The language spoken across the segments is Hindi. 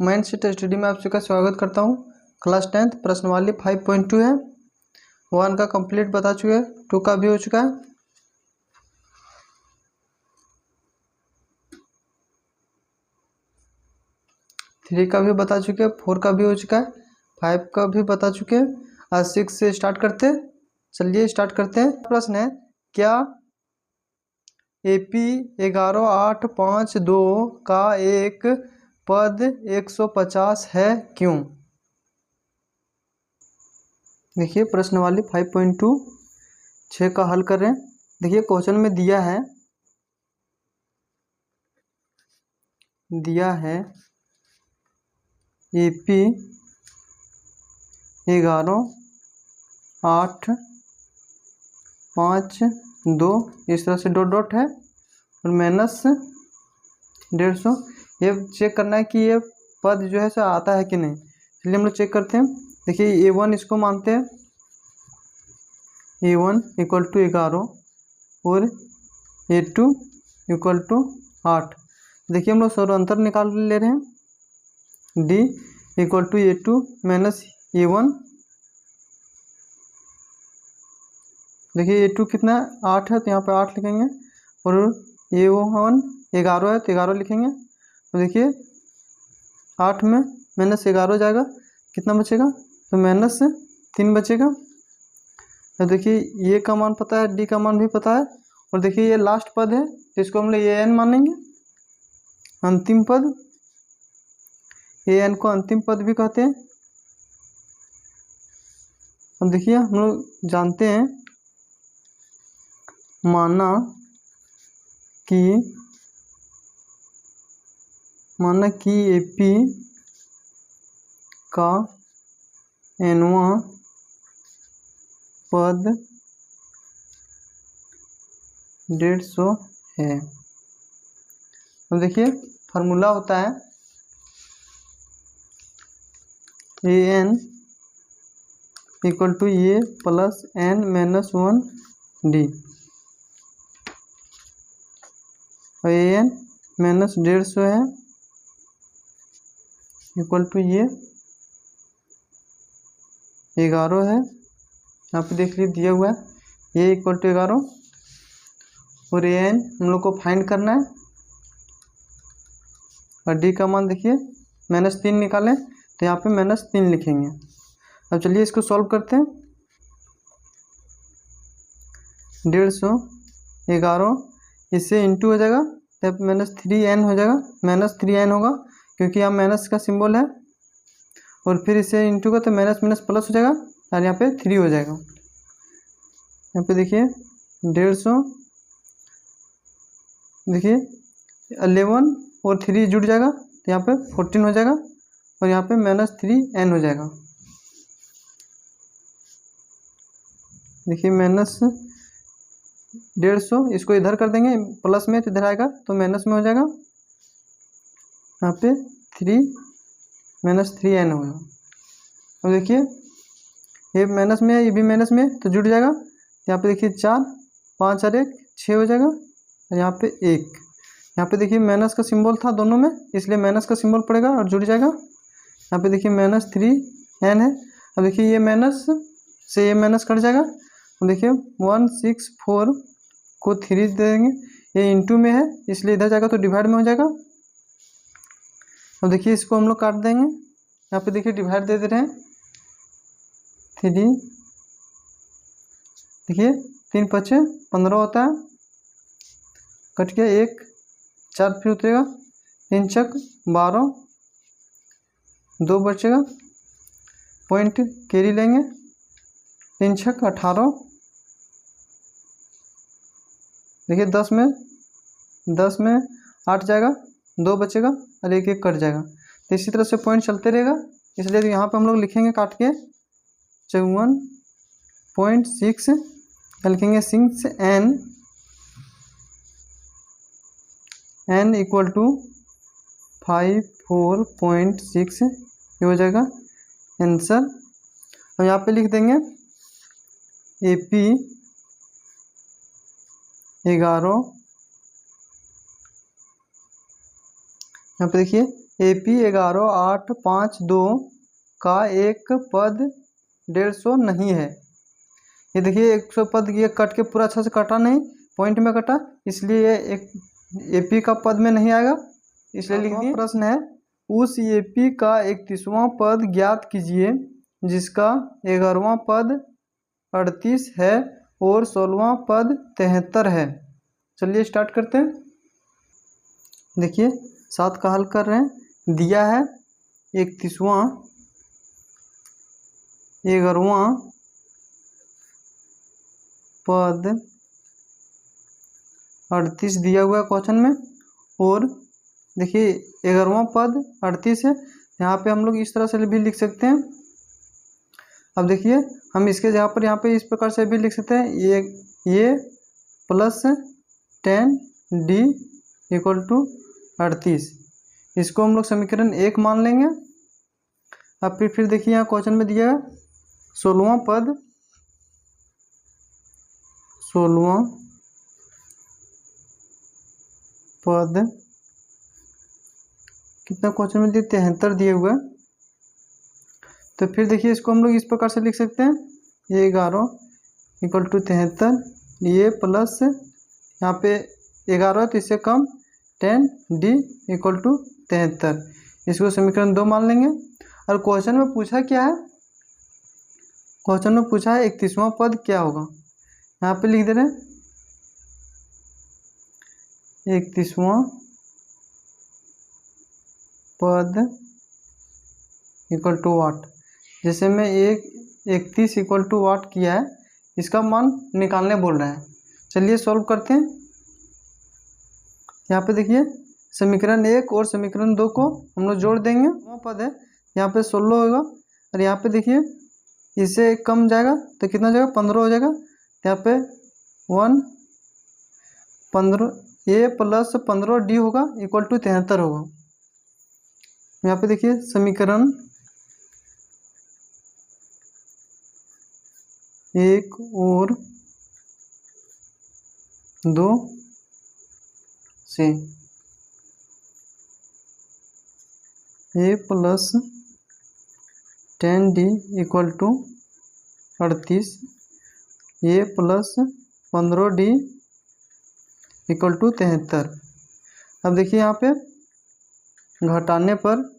माइंडसेट स्टडी में आप सबका स्वागत करता हूं। क्लास 10th प्रश्नवाली 5.2 है। 1 का कंप्लीट बता चुके हैं, 2 का भी हो चुका है। थ्री का भी बता चुके हैं, 4 का भी हो चुका है, 5 का भी बता चुके हैं। आज 6 से स्टार्ट करते हैं। चलिए स्टार्ट करते हैं। प्रश्न है, क्या AP 11852 का एक पद 150 है, क्यों? देखिए प्रश्नवाली 5.2 6 का हल कर रहे हैं। देखिए क्वेश्चन में दिया है AP 11852 इस तरह से डॉट डॉट है और माइनस 150। ये चेक करना है कि ये पद जो है सो आता है कि नहीं। इसलिए हम लोग चेक करते हैं। देखिए A1 इसको मानते हैं, A1 इक्वल टू 11 और A2 इक्वल टू 8। देखिए हम लोग सौरांतर निकाल ले रहे हैं। D equal to A2 minus A1। देखिए A2 कितना है, 8 है, तो यहाँ पे 8 लिखेंगे और A1 11 है तो 11 लिखेंगे। तो देखिए 8 में माइनस 11 जाएगा, कितना बचेगा, तो माइनस 3 बचेगा। तो देखिए ये का मान पता है, D का मान भी पता है और देखिए ये लास्ट पद है तो इसको हम लोग AN मानेंगे, अंतिम पद। AN को अंतिम पद भी कहते हैं। अब देखिए हम लोग जानते हैं, माना कि AP का nवां पद 150 है। अब देखिए फार्मूला होता है AN equal to A plus N minus 1D और AN माइनस 150 है इक्वल टू ये 11 है। यहाँ पे देख लीजिए दिया हुआ है ये इक्वल टू 11 और AN हम लोग को फाइंड करना है और D का मान देखिए माइनस 3 निकालें तो यहाँ पे माइनस 3 लिखेंगे। अब चलिए इसको सॉल्व करते हैं। 150 11 इससे इंटू हो जाएगा तब माइनस 3N हो जाएगा, माइनस 3N होगा क्योंकि यहाँ माइनस का सिंबल है और फिर इसे इंटू का तो माइनस माइनस प्लस हो जाएगा और यहाँ पे 3 हो जाएगा। यहाँ पे देखिए 150 देखिए 11 और 3 जुड़ जाएगा तो यहाँ पे 14 हो जाएगा और यहाँ पे माइनस 3N हो जाएगा। देखिए माइनस 150 इसको इधर कर देंगे प्लस में तो इधर आएगा तो माइनस में हो जाएगा, यहाँ पे 3 माइनस 3N होगा। अब देखिए ये माइनस में है, ये भी माइनस में तो जुड़ जाएगा। यहाँ पे देखिए 4 5 और 1 6 हो जाएगा और यहाँ पे 1। यहाँ पे देखिए माइनस का सिंबल था दोनों में इसलिए माइनस का सिंबल पड़ेगा और जुड़ जाएगा। यहाँ पे देखिए माइनस 3N है। अब देखिए ये माइनस से ये माइनस कट जाएगा। अब देखिए 164 को 3 दे देंगे, ये इंटू में है इसलिए इधर जाएगा तो डिवाइड में हो जाएगा। अब देखिए इसको हम लोग काट देंगे। यहाँ पे देखिए डिवाइड दे रहे हैं 3 देखिए 3 5 15 होता है, कट गया 1 4 फिर उतरेगा 3 चक 12 2 बचेगा, पॉइंट कैरी लेंगे 3 छक 18। देखिए 10 में 8 जाएगा 2 बचेगा और 1 1 कट जाएगा। तो इसी तरह से पॉइंट चलते रहेगा इसलिए तो यहाँ पे हम लोग लिखेंगे काट के 54.6 लिखेंगे 6N इक्वल टू 54.6 ये हो जाएगा आंसर। अब यहाँ पे लिख देंगे AP 11 यहाँ पे देखिए AP 11852 का एक पद 150 नहीं है। ये देखिए 100 पद ये कट के पूरा अच्छा से कटा नहीं, पॉइंट में कटा, इसलिए ये एक AP का पद में नहीं आएगा, इसलिए लिख दिए। प्रश्न है उस AP का 31वां पद ज्ञात कीजिए जिसका 11वां पद 38 है और 16वां पद 73 है। चलिए स्टार्ट करते हैं। देखिए 7 का हल कर रहे हैं। दिया है 31वां 11वां पद 38 दिया हुआ है क्वेश्चन में, और देखिए 11वां पद 38 है। यहाँ पे हम लोग इस तरह से भी लिख सकते हैं। अब देखिए हम इसके यहाँ पे इस प्रकार से भी लिख सकते हैं, ये प्लस 10D इक्वल टू 38, इसको हम लोग समीकरण 1 मान लेंगे। अब फिर देखिए यहाँ क्वेश्चन में दिया है 16वां पद कितना क्वेश्चन में दिए 73 दिए हुए। तो फिर देखिए इसको हम लोग इस प्रकार से लिख सकते हैं, ये 11 इक्वल टू 73, ये प्लस यहाँ पे 11 तो इससे कम 10D इक्वल टू 73, इसको समीकरण 2 मान लेंगे। और क्वेश्चन में पूछा क्या है, क्वेश्चन में पूछा है 31वां पद क्या होगा। यहाँ पे लिख दे रहे हैं 31वां पद इक्वल टू वाट। जैसे मैं 31 इक्वल टू वाट किया है, इसका मान निकालने बोल रहा है। चलिए सॉल्व करते हैं। यहाँ पे देखिए समीकरण 1 और समीकरण 2 को हम लोग जोड़ देंगे। वो पद है यहाँ पे 16 होगा, और यहाँ पे देखिए इससे कम जाएगा तो कितना हो जाएगा 15 हो जाएगा। यहाँ पे 15 A प्लस 15D होगा इक्वल टू 73 होगा। यहाँ पे देखिए समीकरण 1 और 2 से A plus 10D equal to 38, A plus 15D equal to 73। अब देखिए यहाँ पे घटाने पर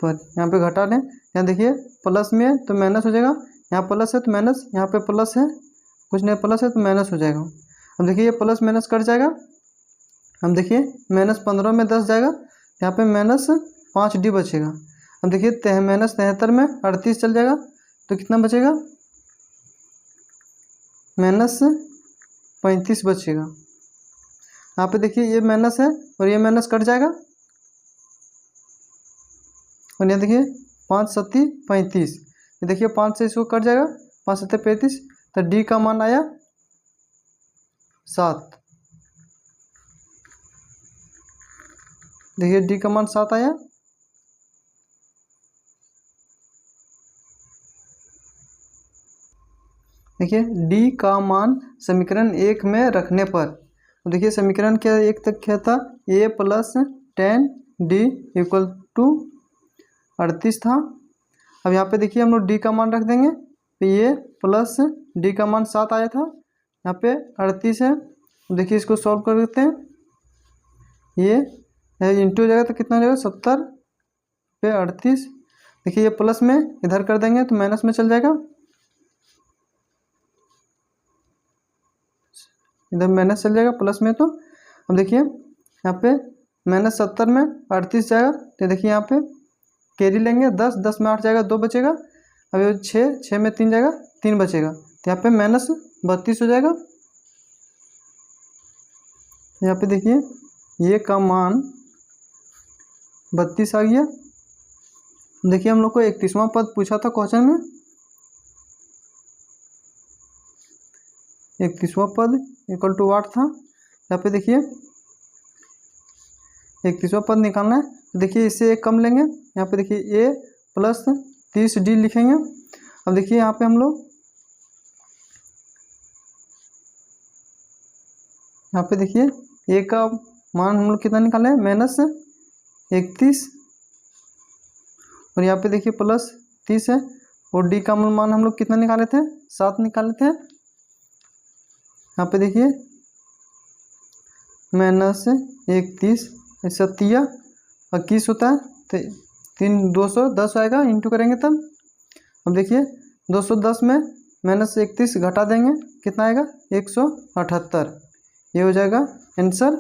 यहाँ पे घटा लें, यहाँ देखिए प्लस में तो माइनस हो जाएगा, यहाँ प्लस है तो माइनस, यहाँ पे प्लस है कुछ नहीं प्लस है तो माइनस हो जाएगा। अब देखिए ये प्लस माइनस कट जाएगा। अब देखिए माइनस 15 में 10 जाएगा, यहाँ पे माइनस 5D बचेगा। अब देखिए माइनस 73 में 38 चल जाएगा तो कितना बचेगा, माइनस 35 बचेगा। यहाँ पे देखिए ये माइनस है और ये माइनस कट जाएगा, और यहाँ देखिए 5 सत्ती 35, ये देखिए 5 से इसको कट जाएगा, 5 सत्ते 35, तो D का मान आया 7। देखिए D का मान 7 आया। देखिए D का मान समीकरण 1 में रखने पर, तो देखिए समीकरण क्या 1 तक क्या था, A plus 10D equal to 38 था। अब यहाँ पे देखिए हम लोग D का मान रख देंगे, तो ये प्लस D का मान 7 आया था, यहाँ पे 38 है। देखिए इसको सॉल्व कर देते हैं, ये इंटू हो जाएगा तो कितना हो जाएगा 70 पे 38। देखिए ये प्लस में इधर कर देंगे तो माइनस में चल जाएगा, इधर माइनस चल जाएगा प्लस में। तो अब देखिए यहाँ पे माइनस 70 में 38 जाएगा, तो देखिए यहाँ पे कैरी लेंगे 10 में 8 जाएगा 2 बचेगा। अब ये 6 में 3 जाएगा 3 बचेगा, तो यहाँ पे माइनस 32 हो जाएगा। यहाँ पे देखिए ये का मान 32 आ गया। देखिए हम लोग को 31वां पद पूछा था क्वेश्चन में, 31वां पद इक्वल टू वाट था। यहाँ पे देखिए 31वां पद निकालना है, तो देखिए इससे एक कम लेंगे, यहाँ पे देखिए A प्लस 30D लिखेंगे। अब देखिए यहाँ पे हम लोग यहाँ पे देखिए ए का मान हम लोग कितना निकाले -31, और यहाँ पे देखिए +30 है, और डी का मान हम लोग कितना निकाले थे 7 निकाले थे। यहाँ पे देखिए -31 सत्या 21 होता है, तो 210 आएगा, इंटू करेंगे तब। अब देखिए 210 में -31 घटा देंगे, कितना आएगा 178, ये हो जाएगा आंसर।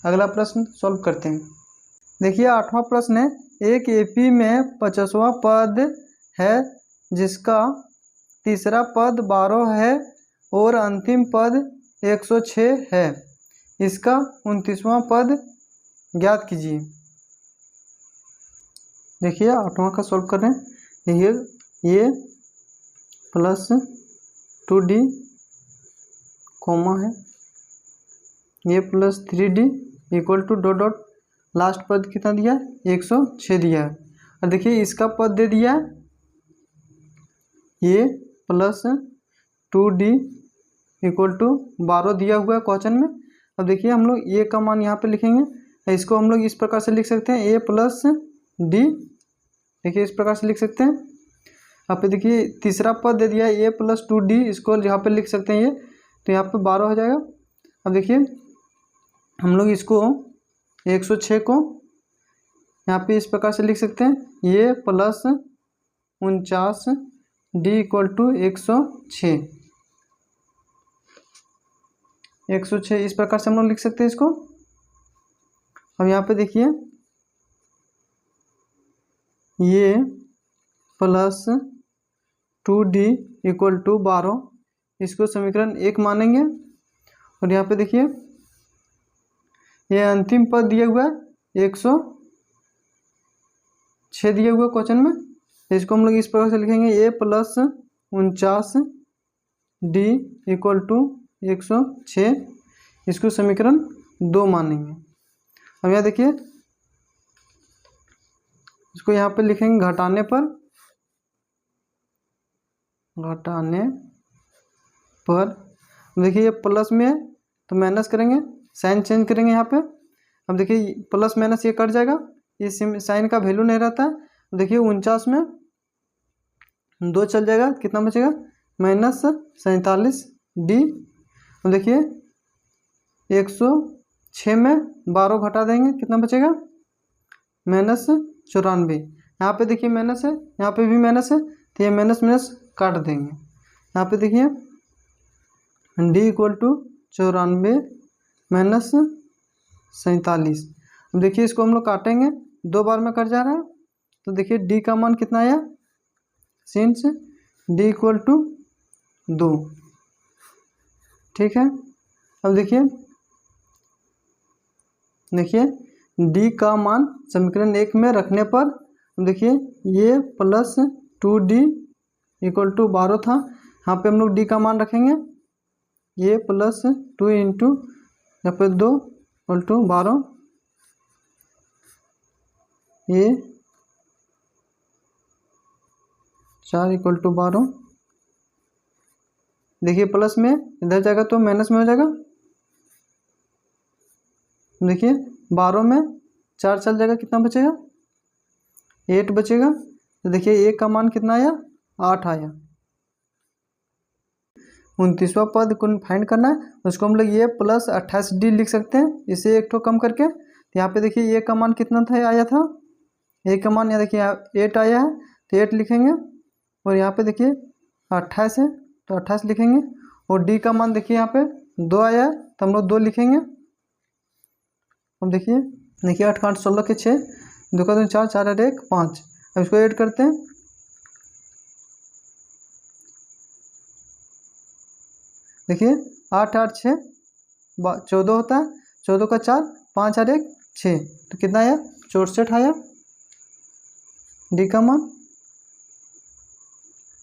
अगला प्रश्न सॉल्व करते हैं। देखिए 8वां प्रश्न है, एक एपी में 50वां पद है जिसका तीसरा पद 12 है और अंतिम पद 106 है, इसका 29वां पद ज्ञात कीजिए। देखिए 8वां का सॉल्व कर रहे हैं। देखिए ये +2d कॉमा है, ये +3d equal to dot dot, last पद कितना दिया 106 दिया है। और देखिए इसका पद दे दिया ये +2d इक्वल टू 12 दिया हुआ है क्वेश्चन में। अब देखिए हम लोग ए का मान यहाँ पे लिखेंगे, इसको हम लोग इस प्रकार से लिख सकते हैं a+d, देखिए इस प्रकार से लिख सकते हैं। यहाँ पे देखिए तीसरा पद दे दिया है a+2d, इसको यहाँ पे लिख सकते हैं ये, तो यहाँ पे 12 हो जाएगा। अब देखिए हम लोग इसको 106 को यहाँ पे इस प्रकार से लिख सकते हैं, ये +49d इक्वल टू 106, 106 इस प्रकार से हम लोग लिख सकते हैं इसको। अब यहाँ पे देखिए ये +2d इक्वल टू 12, इसको समीकरण 1 मानेंगे। और यहाँ पे देखिए ये अंतिम पद दिया हुआ है 106 दिया हुआ क्वेश्चन में, इसको हम लोग इस प्रकार से लिखेंगे a+49d इक्वल टू 106, इसको समीकरण 2 मानेंगे। अब यहाँ देखिए इसको यहाँ पे लिखेंगे घटाने पर, देखिए ये प्लस में है तो माइनस करेंगे, साइन चेंज करेंगे यहाँ पे। अब देखिए प्लस माइनस ये कट जाएगा, इस साइन का वैल्यू नहीं रहता है। देखिए 49 में 2 चल जाएगा, कितना बचेगा -47d। अब देखिए 106 में 12 घटा देंगे, कितना बचेगा -94। यहाँ पे देखिए माइनस है, यहाँ पे भी माइनस है, तो ये माइनस माइनस काट देंगे। यहाँ पे देखिए d इक्वल टू 94 -47। अब देखिए इसको हम लोग काटेंगे, 2 बार में कट जा रहा है, तो देखिए d का मान कितना आया, सिंस d इक्वल टू 2, ठीक है। अब देखिए d का मान समीकरण 1 में रखने पर, देखिए ये +2d इक्वल टू 12 था, यहाँ पे हम लोग d का मान रखेंगे, ये +2 इंटू यहाँ पे 2 इक्वल टू 12, ये 4 इक्वल टू 12। देखिए प्लस में इधर जाएगा तो माइनस में हो जाएगा, देखिए 12 में 4 चल जाएगा, कितना बचेगा 8 बचेगा। तो देखिए a का मान कितना आया 8 आया। 29वां पद को फाइंड करना है, उसको हम लोग ये +28d लिख सकते हैं, इसे एक ठो कम करके। तो यहाँ पे देखिए a का मान कितना था, आया था a का मान, यहाँ देखिए 8 आया है, तो 8 लिखेंगे। और यहाँ पे देखिए 28 है तो 28 लिखेंगे, और d का मान देखिए यहाँ पे 2 आया है, तो हम लोग 2 लिखेंगे। अब देखिए 8 8 16 के 6, 2 का 2 4, 4 8 1 5। अब इसको ऐड करते हैं, देखिए 8 8 6 14 होता है, 14 का 4, 5 8 1 6, तो कितना आया 64 आया डी का मान,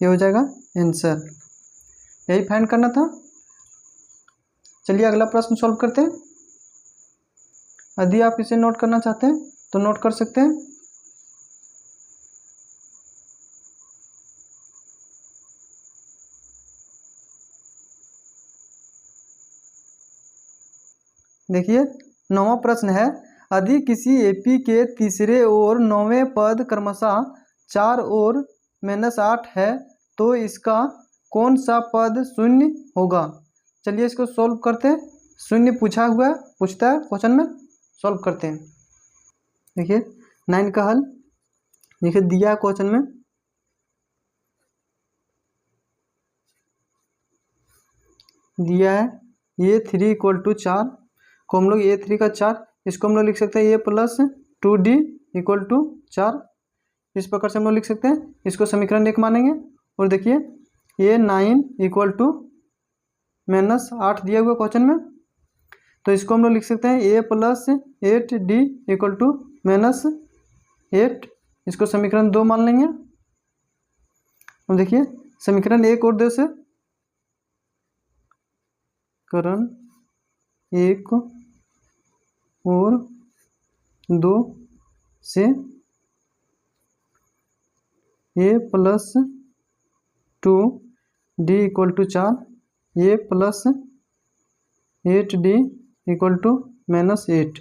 ये हो जाएगा आंसर। यही फाइंड करना था। चलिए अगला प्रश्न सॉल्व करते हैं। यदि आप इसे नोट करना चाहते हैं तो नोट कर सकते हैं। देखिए 9वां प्रश्न है, यदि किसी एपी के तीसरे और 9वें पद क्रमशः 4 और -8 है तो इसका कौन सा पद शून्य होगा। चलिए इसको सॉल्व करते हैं। शून्य पूछता है क्वेश्चन में, सॉल्व करते हैं। देखिए 9 का हल देखिए दिया है क्वेश्चन में, दिया है A3 = 4 को हम लोग A3 का 4, इसको हम लोग लिख सकते हैं A + 2D = 4। इस प्रकार से हम लोग लिख सकते हैं, इसको समीकरण 1 मानेंगे। और देखिए A9 = -8 दिया हुआ क्वेश्चन में, तो इसको हम लोग लिख सकते हैं A + 8D = -8। इसको समीकरण 2 मान लेंगे। अब देखिए समीकरण 1 और 2 से, करण 1 और 2 से A + 2D = 4, A + 8D = -8।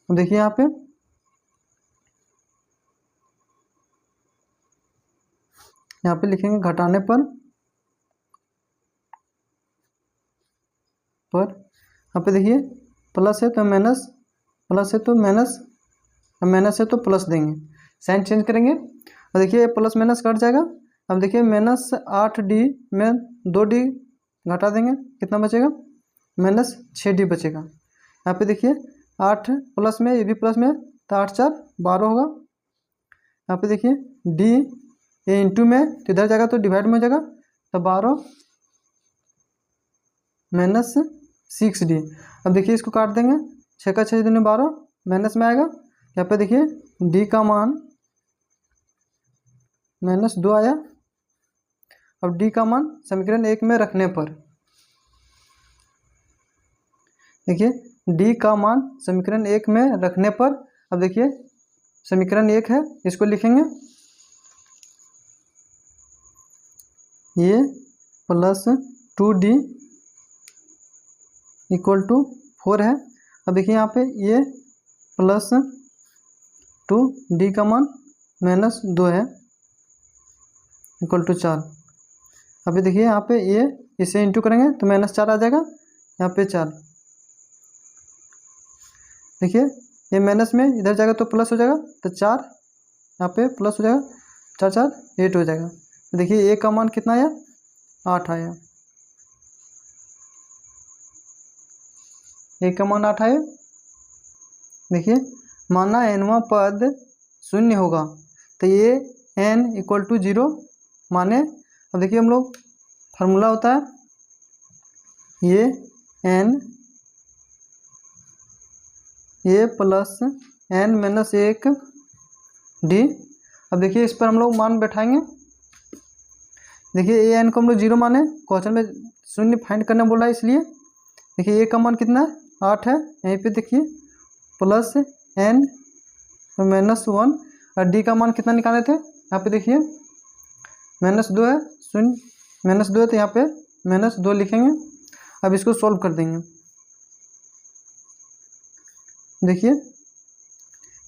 देखिए यहाँ पे लिखेंगे घटाने पर यहाँ पे देखिए प्लस है तो माइनस, प्लस है तो माइनस, माइनस है तो प्लस देंगे, साइन चेंज करेंगे। और देखिए प्लस माइनस कट जाएगा। अब देखिए -8D में 2D घटा देंगे, कितना बचेगा, -6D बचेगा। यहाँ पे देखिए 8 प्लस में, ये भी प्लस में, तो 8 × 4 = 12 होगा। यहाँ पे देखिए D ये इंटू में, तो इधर जाएगा तो डिवाइड में हो जाएगा, तो 12 -6D। अब देखिए इसको काट देंगे, 6 का 6 दूनी 12, माइनस में आएगा। यहाँ पे देखिए D का मान -2 आया। अब D का मान समीकरण 1 में रखने पर, देखिए D का मान समीकरण 1 में रखने पर, अब देखिए समीकरण 1 है, इसको लिखेंगे A + 2D = 4 है। अब देखिए यहाँ पे A + 2D का मान -2 है = 4। अभी देखिए यहाँ पे ये इसे इंटू करेंगे तो -4 आ जाएगा, यहाँ पे 4। देखिए ये माइनस में इधर जाएगा तो प्लस हो जाएगा, तो 4 यहाँ पे प्लस हो जाएगा, 4 × 4 = 8 हो जाएगा। तो देखिए A का मान कितना आया, 8 आया। A का मान 8 आया। देखिए माना nवां पद शून्य होगा, तो ये n = 0 माने। अब देखिए हम लोग फार्मूला होता है ये n A + n - 1D। अब देखिए इस पर हम लोग मान बैठाएंगे। देखिए ए एन को हम लोग 0 माने, क्वेश्चन में शून्य फाइंड करने बोला है, इसलिए देखिए ए का मान कितना है, 8 है। यहीं पे देखिए +n -1, और डी का मान कितना निकाले थे, यहाँ पे देखिए -2 है, शून्य -2 है, तो यहाँ पे -2 लिखेंगे। अब इसको सॉल्व कर देंगे। देखिए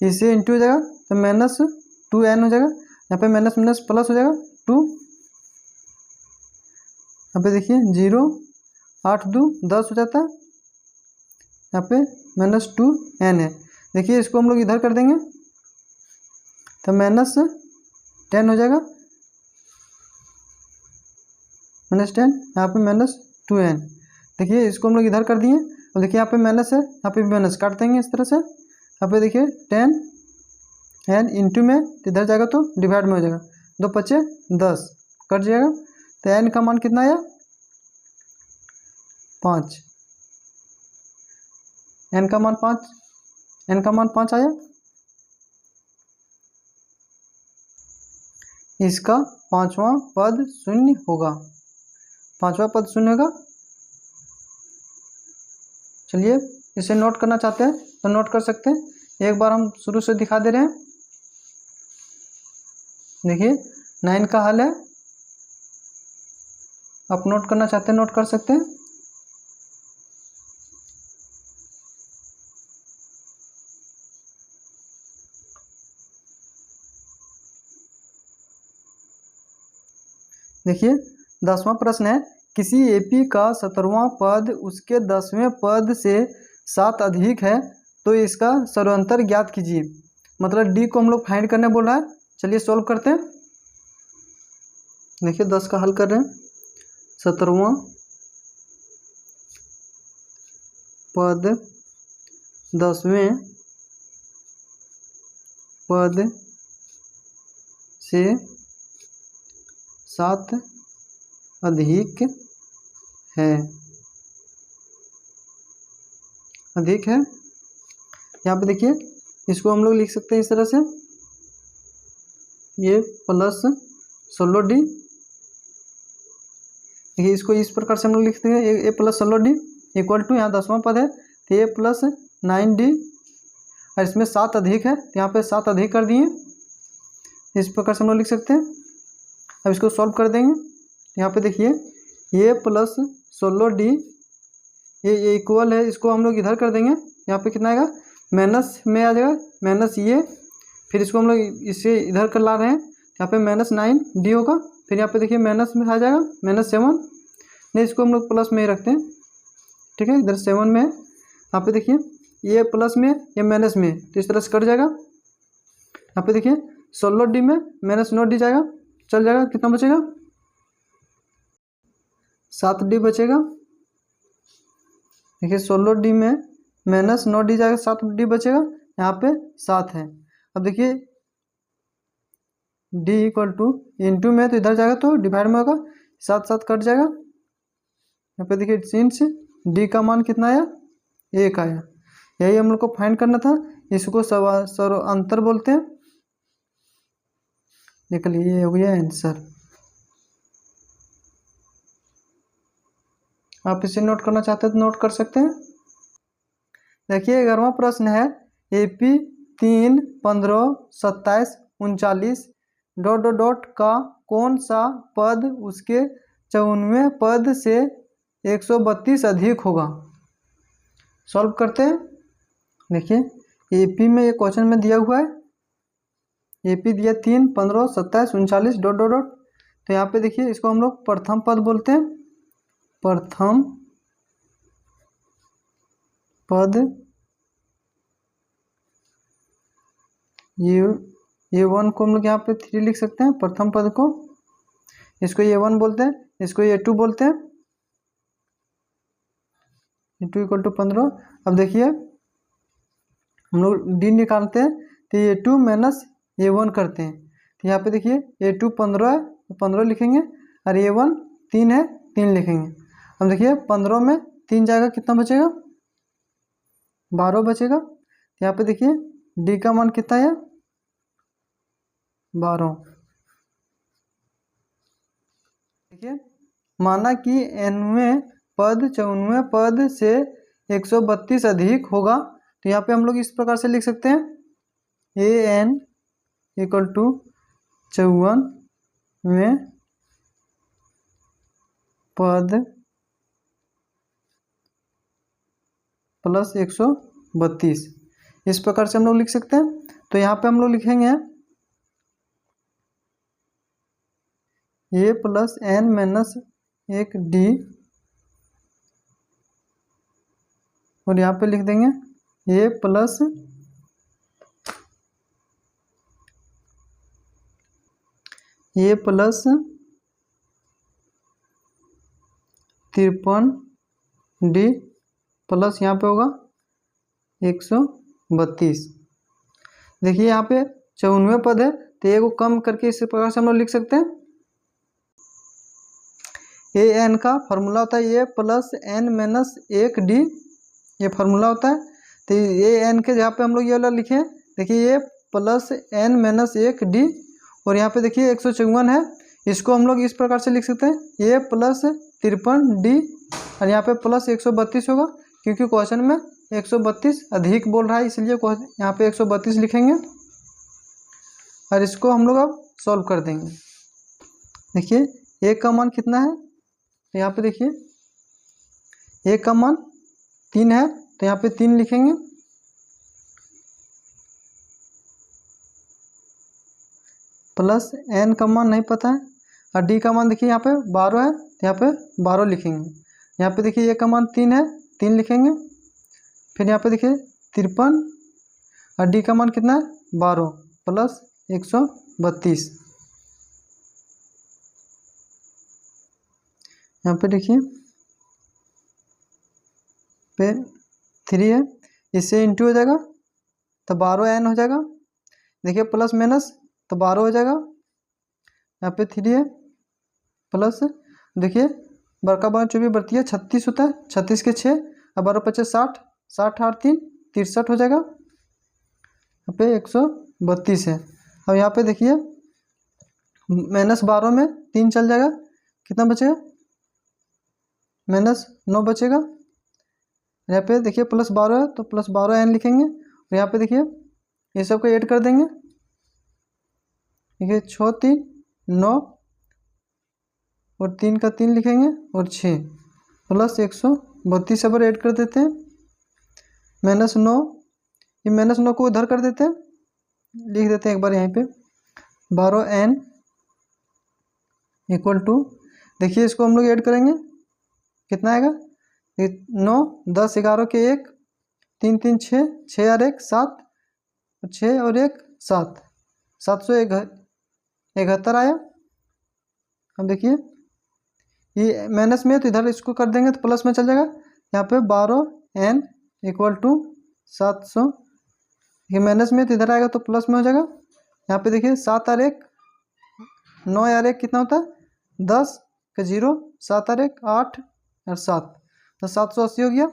इसे इंटू हो जाएगा तो -2n हो जाएगा, यहाँ पे माइनस माइनस प्लस हो जाएगा 2। यहाँ पे देखिए 0, 8 2 10 हो जाता है, यहाँ पे -2n है। देखिए इसको हम लोग इधर कर देंगे तो -10 हो जाएगा, -10, यहाँ पे -2n। देखिए इसको हम लोग इधर कर दिए, और देखिए यहाँ पे माइनस है, यहाँ पे भी माइनस काट देंगे इस तरह से। यहाँ पे देखिए 10n इंटू में, इधर जाएगा तो डिवाइड में हो जाएगा, 2 × 5 = 10 कट जाएगा। तो n का मान कितना आया, 5। n का मान 5 आया। इसका 5वां पद शून्य होगा, 5वां पद शून्य होगा। चलिए इसे नोट करना चाहते हैं तो नोट कर सकते हैं, एक बार हम शुरू से दिखा दे रहे हैं। देखिए 9 का हल है, आप नोट करना चाहते हैं नोट कर सकते हैं। देखिए 10वां प्रश्न है, किसी एपी का 17वां पद उसके 10वें पद से 7 अधिक है तो इसका सर्वांतर ज्ञात कीजिए। मतलब डी को हम लोग फाइंड करने बोल रहा है। चलिए सॉल्व करते हैं। देखिए 10 का हल कर रहे हैं। 17वां पद 10वें पद से 7 अधिक है। अधिक है यहाँ पे देखिए, इसको हम लोग लिख सकते हैं इस तरह से, ये प्लस 16D। देखिए इसको इस प्रकार से हम लोग लिखते हैं, ए प्लस 16D इक्वल टू, यहाँ 10वां पद है तो ए प्लस 9D, और इसमें 7 अधिक है तो यहाँ पे 7 अधिक कर दिए। इस प्रकार से हम लोग लिख सकते हैं। अब इसको सॉल्व कर देंगे। यहाँ पे देखिए ए प्लस 16D ये इक्वल है, इसको हम लोग इधर कर देंगे। यहाँ पे कितना आएगा, माइनस में आ जाएगा, माइनस ये, फिर इसको हम लोग इससे इधर कर ला रहे हैं, यहाँ पे -9D होगा। फिर यहाँ पे देखिए माइनस में आ जाएगा -7, नहीं इसको हम लोग प्लस में ही रखते हैं, ठीक है। इधर 7 में है, यहाँ पे देखिए ये प्लस में ये माइनस में, तो इस तरह से कट जाएगा। यहाँ पे देखिए 16D में -9D जाएगा, चल जाएगा, कितना बचेगा 7D बचेगा। देखिए 16D में -9D जाएगा, 7D बचेगा, यहाँ पे 7 है। अब देखिए D इक्वल टू इंटू में तो इधर जाएगा तो डिवाइड में होगा, 7 7 कट जाएगा। यहाँ पे देखिए सिंस D का मान कितना आया, 1 आया। यही हम लोग को फाइंड करना था, इसको सर्वांतर बोलते हैं। निकलिए ये हो गया आंसर। आप इसे नोट करना चाहते हैं तो नोट कर सकते हैं। देखिए 11वां प्रश्न है, AP 3, 15, 27, 39 ... का कौन सा पद उसके 54वें पद से 132 अधिक होगा। सॉल्व करते हैं। देखिए AP में ये क्वेश्चन में दिया हुआ है, AP दिया 3, 15, 27, 39 ... तो यहाँ पे देखिए इसको हम लोग प्रथम पद बोलते हैं। प्रथम पद ये 1 को हम लोग यहाँ पे 3 लिख सकते हैं, प्रथम पद को। इसको ये 1 बोलते हैं, इसको ये 2 बोलते हैं। A2 equal to 15। अब देखिए हम लोग D निकालते हैं तो ये 2 माइनस ये 1 करते हैं, तो यहाँ पे देखिए A2 15 है तो 15 लिखेंगे, और ये 1 3 है 3 लिखेंगे। अब देखिए 15 में 3 जाएगा, कितना बचेगा 12 बचेगा। तो यहाँ पे देखिए D का मान कितना है 12। देखिए माना कि nवें पद 54वें पद से 132 अधिक होगा, तो यहाँ पे हम लोग इस प्रकार से लिख सकते हैं, AN इक्वल टू 54वें पद प्लस 132, इस प्रकार से हम लोग लिख सकते हैं। तो यहाँ पे हम लोग लिखेंगे A plus N minus 1D, और यहाँ पे लिख देंगे A प्लस (53D) प्लस यहाँ पे होगा 132। देखिए यहाँ पे 54वें पद है तो ए को कम करके इस प्रकार से हम लोग लिख सकते हैं। AN का फॉर्मूला होता है A plus N minus 1D, ये फार्मूला होता है। तो AN के जहाँ पे हम लोग ये वाला लिखे, देखिए A plus N minus 1D, और यहाँ पे देखिए 154 है, इसको हम लोग इस प्रकार से लिख सकते हैं A प्लस 53D, और यहाँ पे प्लस 132 होगा, क्योंकि क्वेश्चन में 132 अधिक बोल रहा है, इसलिए यहाँ पे 132 लिखेंगे, और इसको हम लोग अब सॉल्व कर देंगे। देखिए A का मान कितना है, तो यहाँ पे देखिए A का मान 3 है, तो यहाँ पे 3 लिखेंगे, प्लस N का मान नहीं पता है, और डी का मान देखिए यहाँ पे 12 है, तो यहाँ पे 12 लिखेंगे। यहाँ पे देखिए ए का मान 3 है, 3 लिखेंगे। फिर यहाँ पे देखिए 53 और डी का मान कितना है 12 प्लस 132। यहाँ पे देखिए पे 3 है, इससे इंटू हो जाएगा तो 12n हो जाएगा। देखिए प्लस माइनस तो 12 हो जाएगा। यहाँ पे 3 है प्लस देखिए बड़का बार 24 बढ़ती है 36 होता है, 36 के 6 और 12 25 60, 60 8 3 63 हो जाएगा। यहाँ पे 132 है। अब यहाँ पे देखिए -12 में 3 चल जाएगा, कितना बचेगा -9 बचेगा। यहाँ पे देखिए +12 है तो +12n लिखेंगे। और यहाँ पे देखिए ये सब को ऐड कर देंगे। देखिए 6 3 9 और 3 का 3 लिखेंगे और 6 प्लस 132 पर ऐड कर देते हैं -9। ये -9 को उधर कर देते हैं, लिख देते हैं एक बार यहाँ पे 12n इक्वल टू, देखिए इसको हम लोग ऐड करेंगे कितना आएगा 9 10 11 के 1 3 3 6 6 और 1 7 6 और 1 7 771 आया। अब देखिए ये माइनस में है तो इधर इसको कर देंगे तो प्लस में चल जाएगा। यहाँ पे 12n इक्वल टू 700, ये माइनस में तो इधर आएगा तो प्लस में हो जाएगा। यहाँ पे देखिए 7 और 1 9 और 1 कितना होता है 10 का 0 7 और 1 8 और 7 तो 780 हो गया।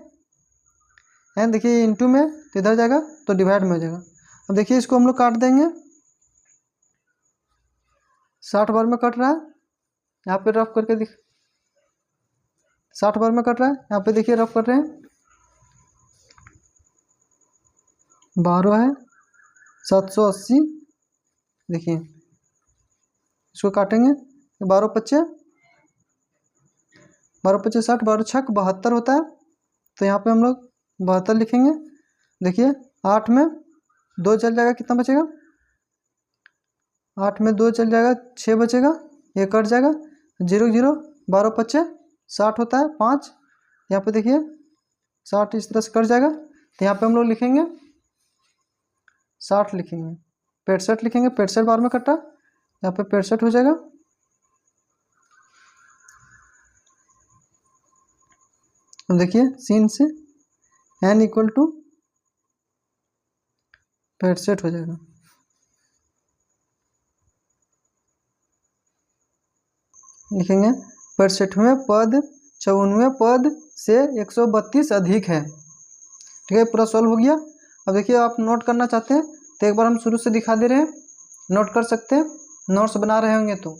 एंड देखिए इंटू में तो इधर जाएगा तो डिवाइड में हो जाएगा। अब देखिए इसको हम लोग काट देंगे, 60 बार में कट रहा है, यहाँ पे रफ करके दिख 60 बार में कट रहा है। यहाँ पे देखिए रफ कर रहे हैं 12 है 780। देखिए इसको काटेंगे 12 25 60 12 6 72 होता है, तो यहाँ पे हम लोग 72 लिखेंगे। देखिए 8 में 2 चल जाएगा, कितना बचेगा 8 में 2 चल जाएगा 6 बचेगा, ये कट जाएगा 0 0 12 25 60 होता है 5। यहाँ पे देखिए 60 इस तरह से कट जाएगा, तो यहाँ पे हम लोग लिखेंगे 60 लिखेंगे, 65 लिखेंगे, 65 बार में कटा, यहाँ पे 65 हो जाएगा। अब देखिए सीन से n इक्वल टू 65 हो जाएगा। लिखेंगे 65वें पद 54वें पद से 132 अधिक है। ठीक है, पूरा सॉल्व हो गया। अब देखिए आप नोट करना चाहते हैं तो एक बार हम शुरू से दिखा दे रहे हैं, नोट कर सकते हैं, नोट्स बना रहे होंगे तो